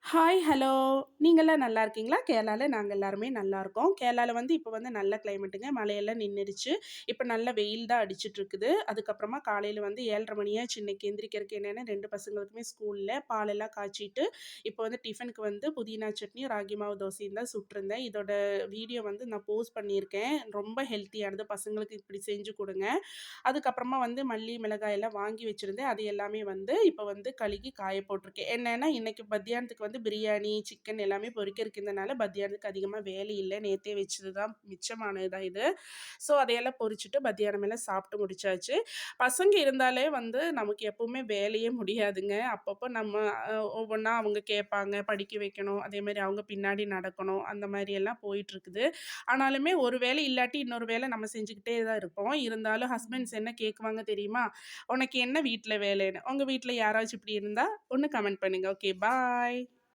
Hi, hello. நீங்கலாம் நல்லா இருக்கீங்களா? கேரளால நாங்க எல்லாருமே நல்லா இருக்கோம். கேரளால வந்து இப்ப வந்து நல்ல கிளைமேட்டுங்க. மழையெல்லாம் நின்னுடுச்சு. இப்ப நல்ல வெயில் தான் அடிச்சுட்டு இருக்குது. அதுக்கப்புறமா காலையில வந்து 7:30 மணியாச்சு இன்னைக்கு எந்திரிக்கிறதுக்கு. என்னன்னா 2 பசங்களுக்குமே ஸ்கூல்ல பாலெல்லாம் காய்ச்சிட்டு, இப்ப வந்து டிஃபனுக்கு வந்து புதினா சட்னியும், ராகி மாவு தோசையும் தான் சுட்டிருந்தேன். இதோட வீடியோ வந்து நான் போஸ்ட் பண்ணியிருக்கேன். ரொம்ப ஹெல்த்தியானது. பசங்களுக்கு இப்படி செஞ்சு குடுங்க. அதுக்கப்புறமா வந்து மல்லி, மிளகாய் எல்லாம் வாங்கி வச்சிருந்தேன். அது எல்லாமே வந்து இப்ப வந்து கழுகி காய போட்டுருக்கேன். என்னன்னா, இன்னைக்கு மத்தியானத்துக்கு வந்து பிரியாணி, சிக்கன் எல்லாமே பொரிக்கிறதுக்கு இருந்தனால மத்தியானத்துக்கு அதிகமா வேலை இல்ல. நேத்தே வச்சது தான் மிச்சமானது தான் இது. ஸோ அதையெல்லாம் பொரிச்சுட்டு மத்தியானம் எல்லாம் சாப்பிட்டு முடிச்சாச்சு. பசங்க இருந்தாலே வந்து நமக்கு எப்பவுமே வேலையே முடியாதுங்க. அப்பப்போ நம்ம ஒவ்வொன்னா அவங்க கேட்பாங்க, படிக்க வைக்கணும். அதேமாரி அவங்க பின்னாடி நடக்கணும். அந்த மாரி எல்லாம் போயிட்டுருக்குது. ஆனாலுமே ஒரு வேலை இல்லாட்டி இன்னொரு வேலை நம்ம செஞ்சுக்கிட்டே தான் இருப்போம். இருந்தாலும் ஹஸ்பண்ட்ஸ் என்ன கேட்குவாங்க தெரியுமா? "உனக்கு என்ன வீட்ல வேலைன்னு?" உங்க வீட்ல யாராச்சும் இப்படி இருந்தா ஒண்ணு கமெண்ட் பண்ணுங்க. ஓகே, பாய்.